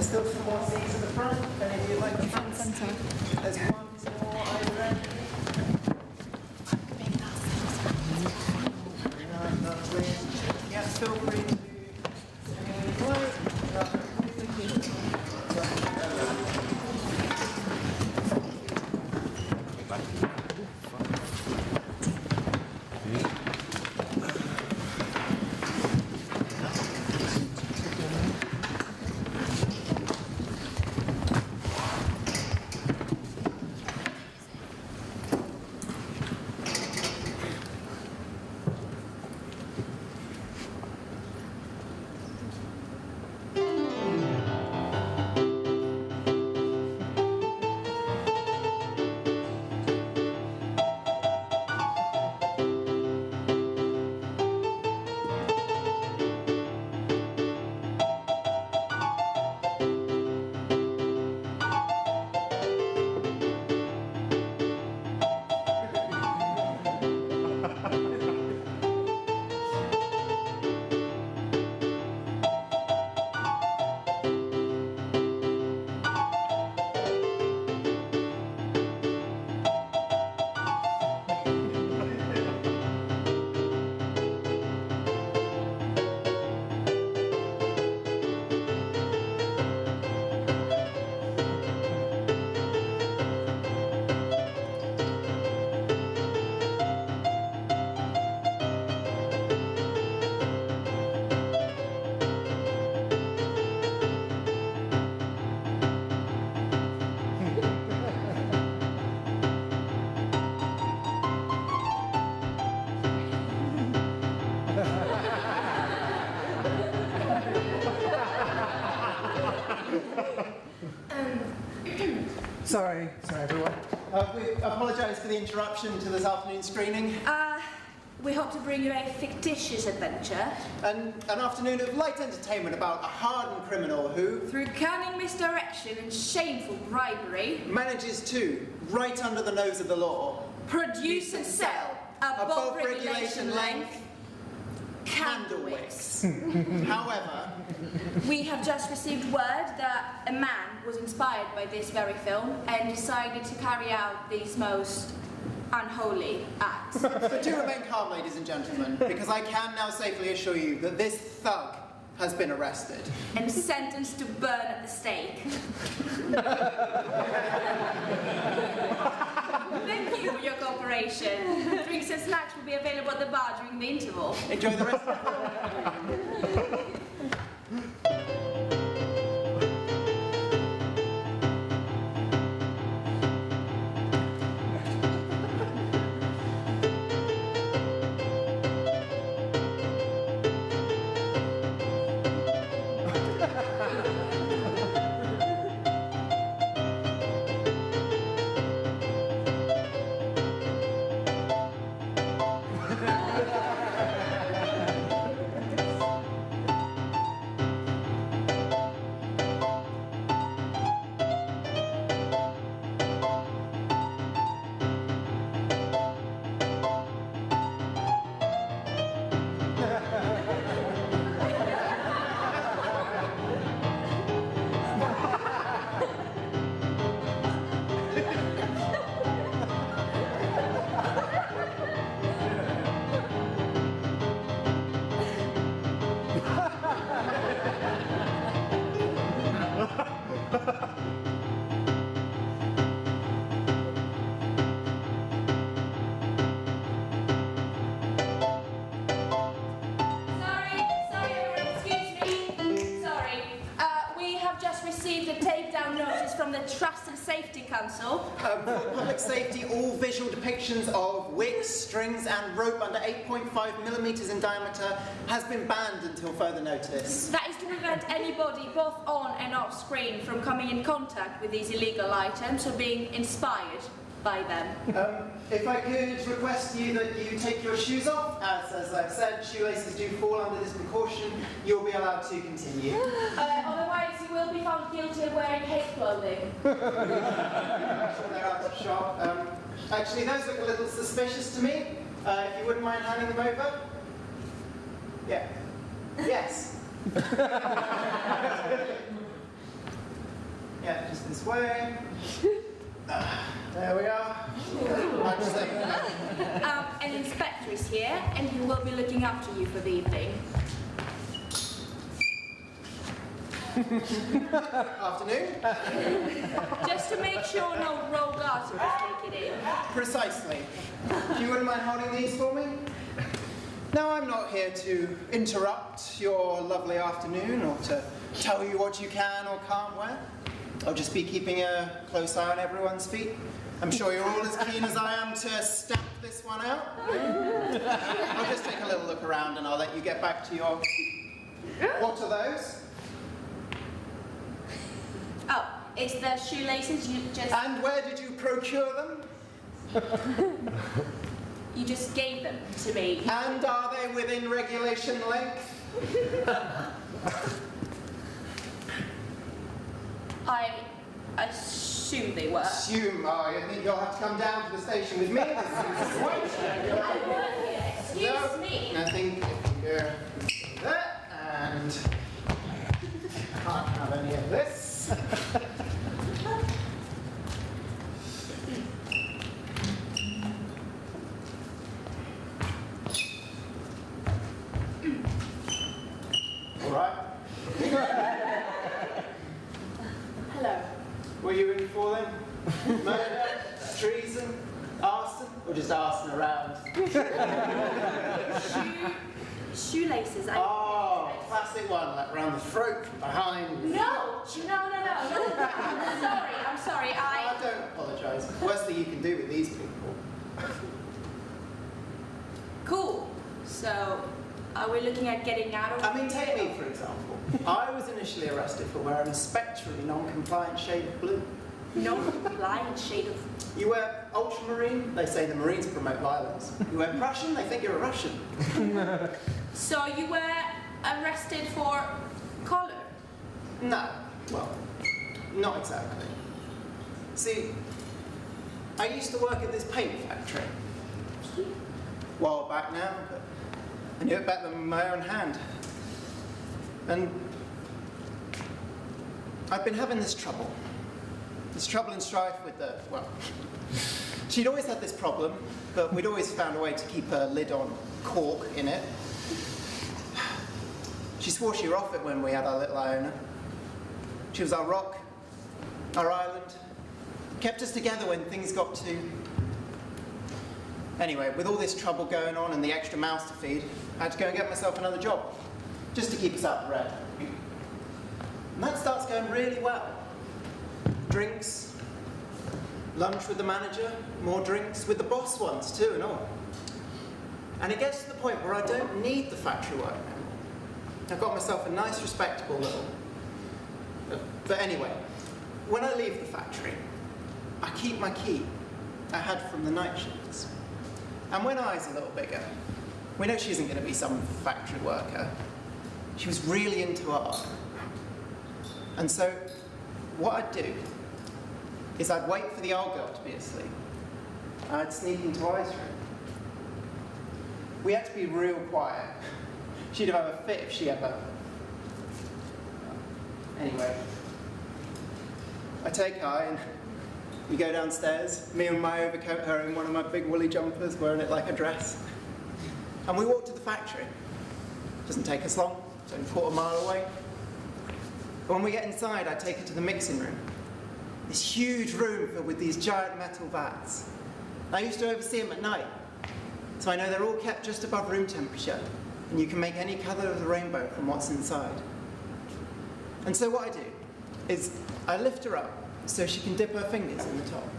There's still some more seats at the front, if any of you like the front centre. There's one more either end. Lovely. Yeah, feel free to Sorry everyone. We apologise for the interruption to this afternoon's screening. We hope to bring you a fictitious adventure. An afternoon of light entertainment about a hardened criminal who, through cunning misdirection and shameful bribery, manages to, right under the nose of the law, produce and sell, above regulation length, candle wicks. However, we have just received word that a man was inspired by this very film and decided to carry out these most unholy acts. But do remain calm, ladies and gentlemen, because I can now safely assure you that this thug has been arrested. And sentenced to burn at the stake. Thank you for your cooperation. Drinks and snacks will be available at the bar during the interval. Enjoy the rest of the film. For public safety, all visual depictions of wicks, strings and rope under 8.5mm in diameter has been banned until further notice. That is to prevent anybody, both on and off screen, from coming in contact with these illegal items or being inspired by them. If I could request you that you take your shoes off, as I've said, shoelaces do fall under this precaution, you'll be allowed to continue. Otherwise you will be found guilty of wearing hate clothing. I'm sure they're out of shop. Actually, those look a little suspicious to me. If you wouldn't mind handing them over. Yeah. Yes. Yeah, just this way. There we are. An inspector is here, and he will be looking after you for the evening. Afternoon. Just to make sure no rogue articles make it in. Precisely. If you wouldn't mind holding these for me? Now, I'm not here to interrupt your lovely afternoon or to tell you what you can or can't wear. I'll just be keeping a close eye on everyone's feet. I'm sure you're all as keen as I am to stamp this one out. I'll just take a little look around and I'll let you get back to your... What are those? Oh, it's the shoelaces you just... And where did you procure them? You just gave them to me. And are they within regulation length? I assume they were. Assume, oh, you think you'll have to come down to the station with me? Excuse me. I think if you go that, and can't have any of this. All right. Hello. Were you in for them? Murder, treason, arson, or just arson around? Shoelaces. Oh, classic one, like round the throat, from behind. No. I'm sorry. I don't apologise. Worst thing you can do with these people. Cool. So, are we looking at getting out of... I mean, take me for example. I was initially arrested for wearing a spectrally non-compliant shade of blue. Non-compliant shade of... You wear ultramarine, they say the Marines promote violence. You wear Prussian, they think you're a Russian. So you were arrested for colour? No, well, not exactly. See, I used to work at this paint factory. A while back now, but I knew it better than my own hand. And I've been having this trouble and strife with the, well, she'd always had this problem, but we'd always found a way to keep her lid on cork in it. She swore she were off it when we had our little Ioanna. She was our rock, our island, kept us together when things got too... Anyway, with all this trouble going on and the extra mouths to feed, I had to go and get myself another job, just to keep us out the red. And that starts going really well. Drinks, lunch with the manager, more drinks, with the boss once too and all. And it gets to the point where I don't need the factory work anymore. I've got myself a nice, respectable little... But anyway, when I leave the factory, I keep my key I had from the night shifts. And when I's a little bigger, we know she isn't going to be some factory worker. She was really into art. And so, what I'd do is I'd wait for the old girl to be asleep. I'd sneak into I's room. We had to be real quiet. She'd have a fit if she ever... Anyway, I take I and we go downstairs, me in my overcoat, her in one of my big woolly jumpers, wearing it like a dress. And we walk to the factory. Doesn't take us long, it's only a quarter mile away. But when we get inside, I take her to the mixing room. This huge room filled with these giant metal vats. I used to oversee them at night, so I know they're all kept just above room temperature, and you can make any colour of the rainbow from what's inside. And so what I do is I lift her up so she can dip her fingers in the top.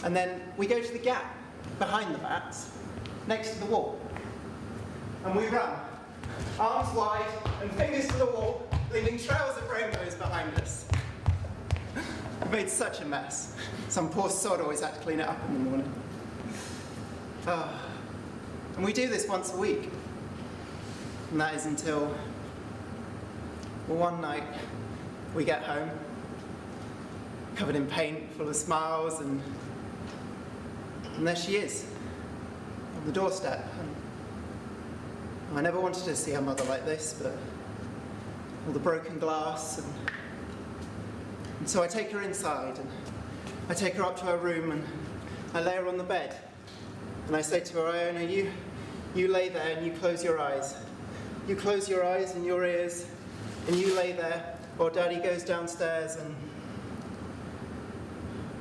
And then we go to the gap behind the vats, next to the wall. And we run, arms wide and fingers to the wall, leaving trails of rainbows behind us. I've made such a mess. Some poor sod always had to clean it up in the morning. And we do this once a week. And that is until, well, one night we get home, covered in paint, full of smiles, and there she is, on the doorstep. And I never wanted to see her mother like this, but all the broken glass and And so I take her inside, and I take her up to her room, and I lay her on the bed. And I say to her, Ioanna, you lay there and you close your eyes. You close your eyes and your ears, and you lay there while Daddy goes downstairs and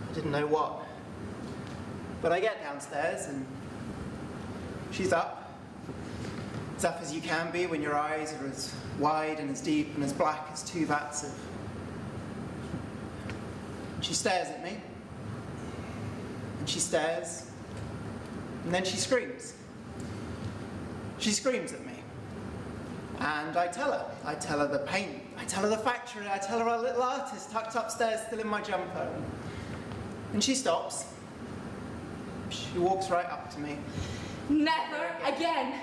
I didn't know what. But I get downstairs and she's up. As up as you can be when your eyes are as wide and as deep and as black as two vats of... She stares at me. And she stares. And then she screams. She screams at me. And I tell her the paint, I tell her the factory, I tell her our little artist tucked upstairs still in my jumper. And she stops. She walks right up to me. Never again.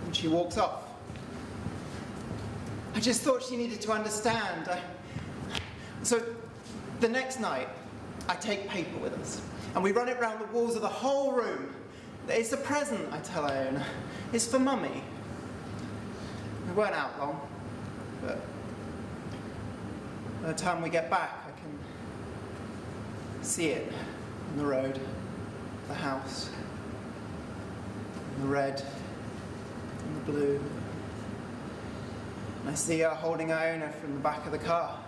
And she walks off. I just thought she needed to understand. So the next night, I take paper with us. And we run it round the walls of the whole room. It's a present, I tell Ioanna. It's for Mummy. We weren't out long, but by the time we get back, I can see it on the road, the house, the red and the blue. And I see her holding Ioanna from the back of the car.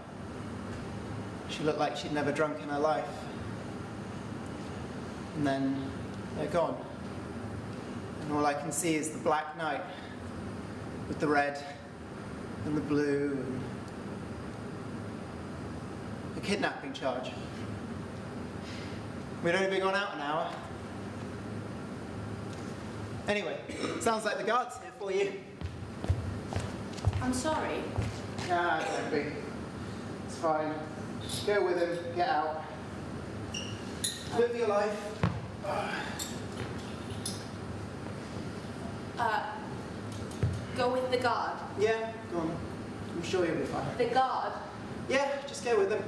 She looked like she'd never drunk in her life. And then they're gone. And all I can see is the black night with the red and the blue and the kidnapping charge. We'd only been gone out an hour. Anyway, sounds like the guard's here for you. I'm sorry. Nah, don't be. It's fine. Go with him, get out. Live your life. Go with the guard. Yeah, go on. I'm sure you'll be fine. The guard? Yeah, just go with him.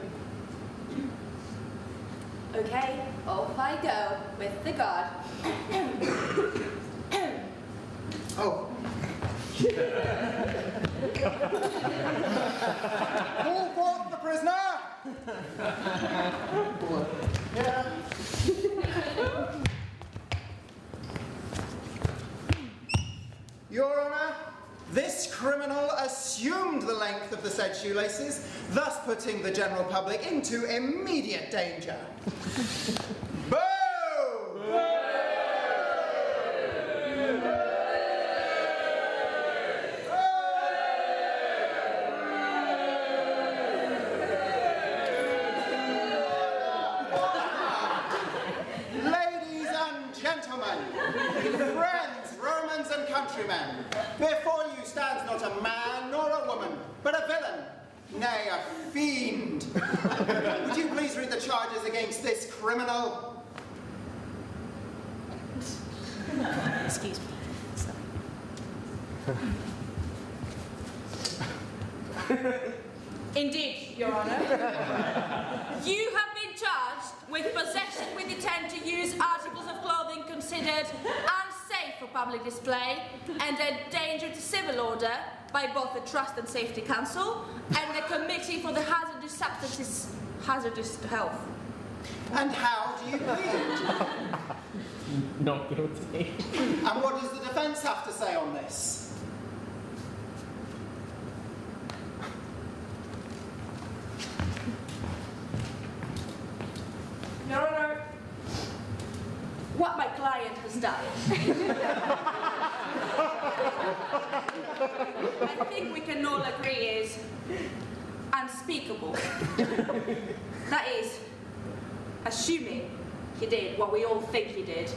Okay, off I go with the guard. Oh. Call forth the prisoner! Yeah. Your Honour, this criminal assumed the length of the said shoelaces, thus putting the general public into immediate danger. Boo! Ladies and gentlemen, friends, Romans and countrymen, before you stands not a man nor a woman, but a villain, nay, a fiend. Would you please read the charges against this criminal? Excuse me. Sorry. Indeed, Your Honour. You have been charged with possession with intent to use articles of clothing considered unsafe for public display and a danger to civil order by both the Trust and Safety Council and the Committee for the Hazardous Substances Hazardous to Health. And how do you plead? Not guilty. And what does the defence have to say on this? Your Honour, what my client has done. I think we can all agree is unspeakable. That is, assuming he did what we all think he did.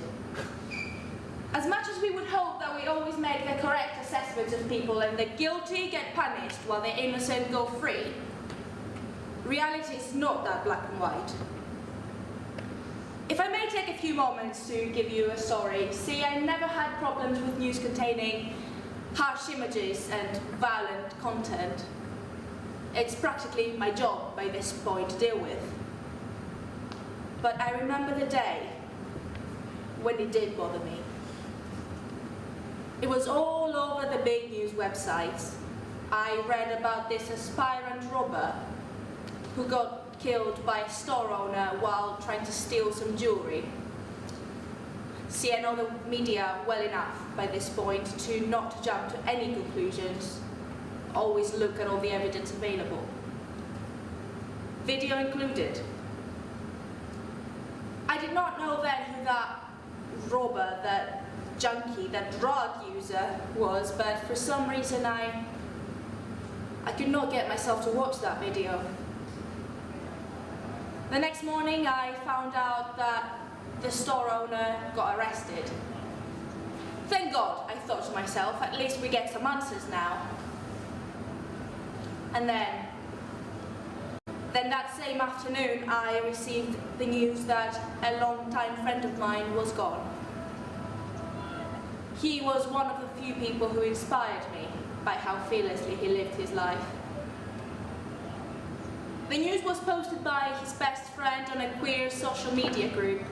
As much as we would hope that we always make the correct assessments of people and the guilty get punished while the innocent go free, reality is not that black and white. If I may take a few moments to give you a story. See, I never had problems with news containing harsh images and violent content. It's practically my job by this point to deal with. But I remember the day when it did bother me. It was all over the big news websites. I read about this aspirant robber who got killed by a store owner while trying to steal some jewellery. See, I know the media well enough by this point to not jump to any conclusions, always look at all the evidence available. Video included. I did not know then who that robber, that junkie, that drug user was, but for some reason I could not get myself to watch that video. The next morning I found out that the store owner got arrested. Thank God, I thought to myself, at least we get some answers now. And then that same afternoon I received the news that a long-time friend of mine was gone. He was one of the few people who inspired me by how fearlessly he lived his life. The news was posted by his best friend on a queer social media group.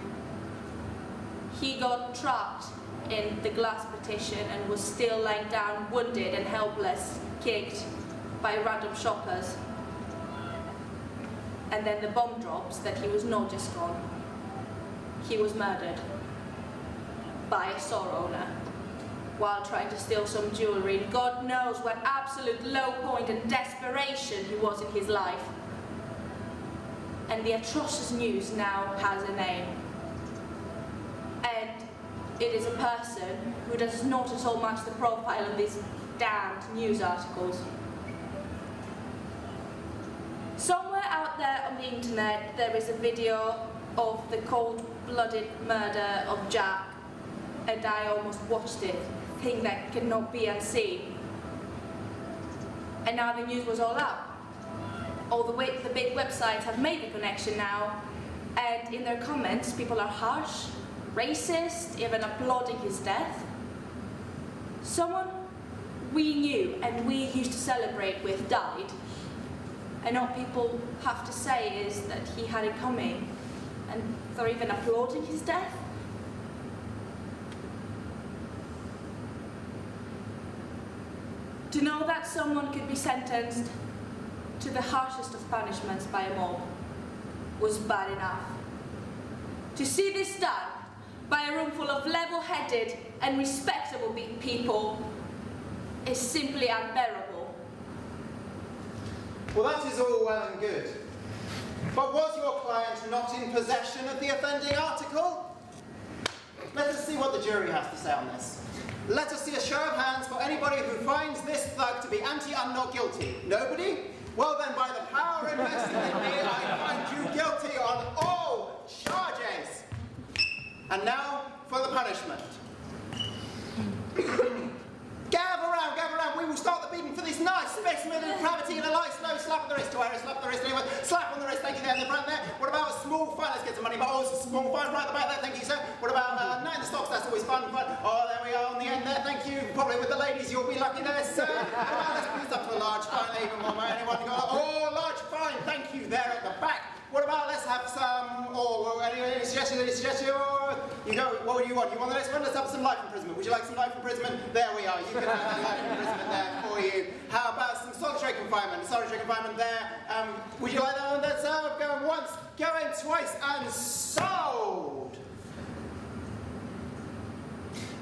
He got trapped in the glass partition and was still lying down, wounded and helpless, kicked by random shoppers. And then the bomb drops that he was not just gone. He was murdered by a store owner while trying to steal some jewellery. God knows what absolute low point and desperation he was in his life. And the atrocious news now has a name. And it is a person who does not at all match the profile of these damned news articles. Somewhere out there on the internet there is a video of the cold-blooded murder of Jack, and I almost watched it, thing that cannot be unseen. And now the news was all out. All the big websites have made the connection now, and in their comments people are harsh, racist, even applauding his death. Someone we knew and we used to celebrate with died, and all people have to say is that he had it coming, and they're even applauding his death. To know that someone could be sentenced to the harshest of punishments by a mob was bad enough. To see this done by a room full of level-headed and respectable people is simply unbearable. Well, that is all well and good. But was your client not in possession of the offending article? Let us see what the jury has to say on this. Let us see a show of hands for anybody who finds this thug to be and not guilty. Nobody? Well then, by the power invested in me, I find you guilty on all charges. And now for the punishment. Gather round, we will start the beating for this nice specimen of depravity and a light slow slap on the wrist to Ira, slap on the wrist anyone, slap on the wrist, thank you there in the front there. What about a small fine, let's get some money, but oh, it's a small fine right at the back there, thank you sir. What about night in the stocks, that's always fun. Oh, there we are on the end there, thank you. Probably with the ladies, you'll be lucky there, sir. What about, let's bring this up to a large fine, even more, anyone go, oh, large fine, thank you there at the back. What about let's have some, any suggestion, you go, what would you want? You want the next one? Let's have some life imprisonment. Would you like some life imprisonment? There we are, you can have that life imprisonment there for you. How about some solitary confinement? Solitary confinement there. Would you like that one? That's going once, going twice, and sold.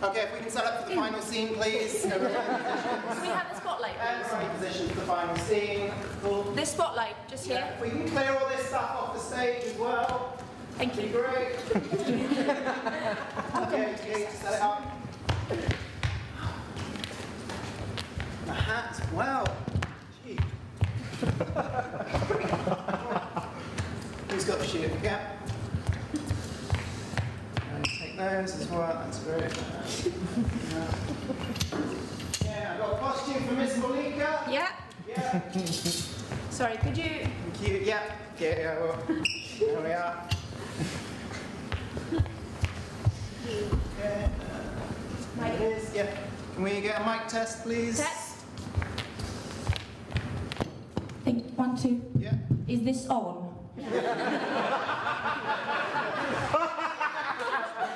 Okay, if we can set up for the final scene, please. Can we have the spotlight, And please? right position for the final scene. Cool. This spotlight, just here. Yeah, if we can clear all this stuff off the stage as well. Thank That'd you. be great. Okay, set it up. The hat, wow. Gee. Who's got the shoe? Yeah. And take those as well, that's great. Yeah, I've got a costume for Miss Bolika. Yeah. Yeah. Sorry, could you... Thank you. Yeah, well, there we are. Okay, there it is. Yeah. Can we get a mic test, please? Test. Think 1, 2. Yeah. Is this on?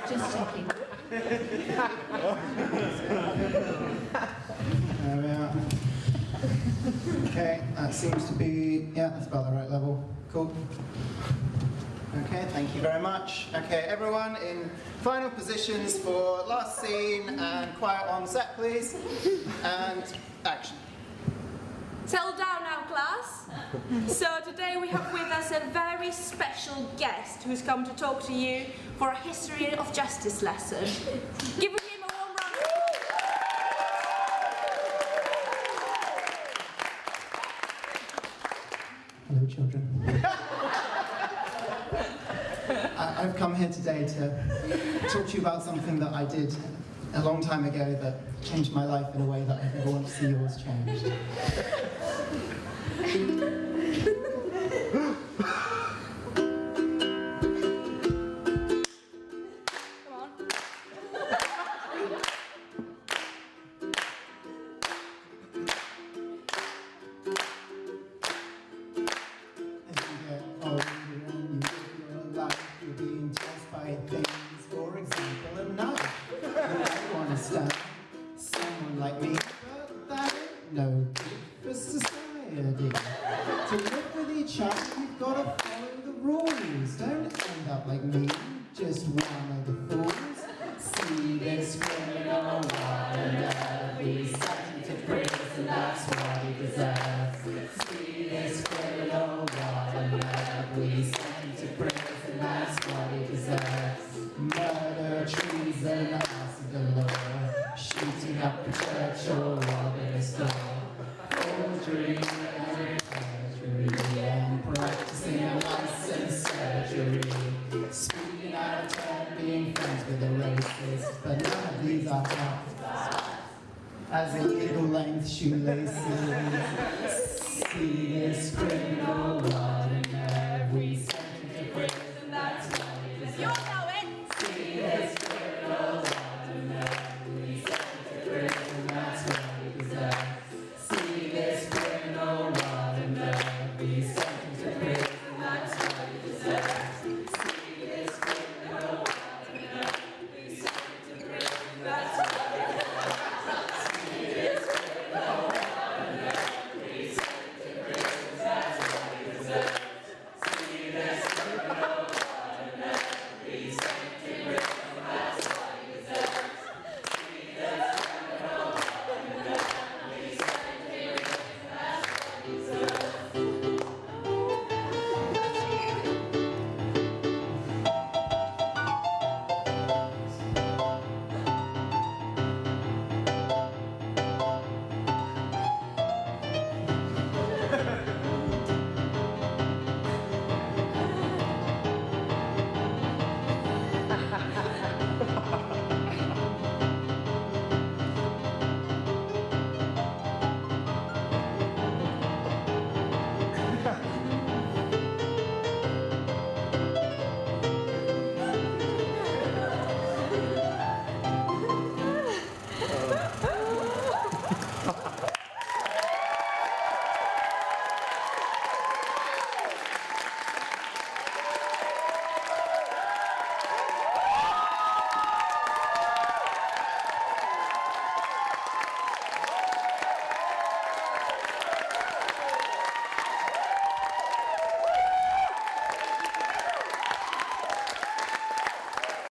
Just checking. There we are. Okay, that seems to be, yeah, that's about the right level. Cool. Okay, thank you very much. Okay, everyone in final positions for last scene and quiet on set, please. And action. Settle down now, class. So today we have with us a very special guest who's come to talk to you for a history of justice lesson. Give him a warm round of applause. Hello, children. I've come here today to talk to you about something that I did a long time ago that changed my life in a way that I never want to see yours changed. Someone like me, but that ain't no good for society. To live with each other, you've got to follow the rules. Don't end up like me, just one of the fools. See this criminal while he's sent to prison, that's what he deserves. See this criminal while he's sent to prison, that's what he deserves. Murder, treason, arson galore. Shooting up the church or robbing a store. Forgery and perjury and practicing a licensed surgery. Speaking out of turn, being friends with a racist. But none of these are tough as illegal length shoelaces.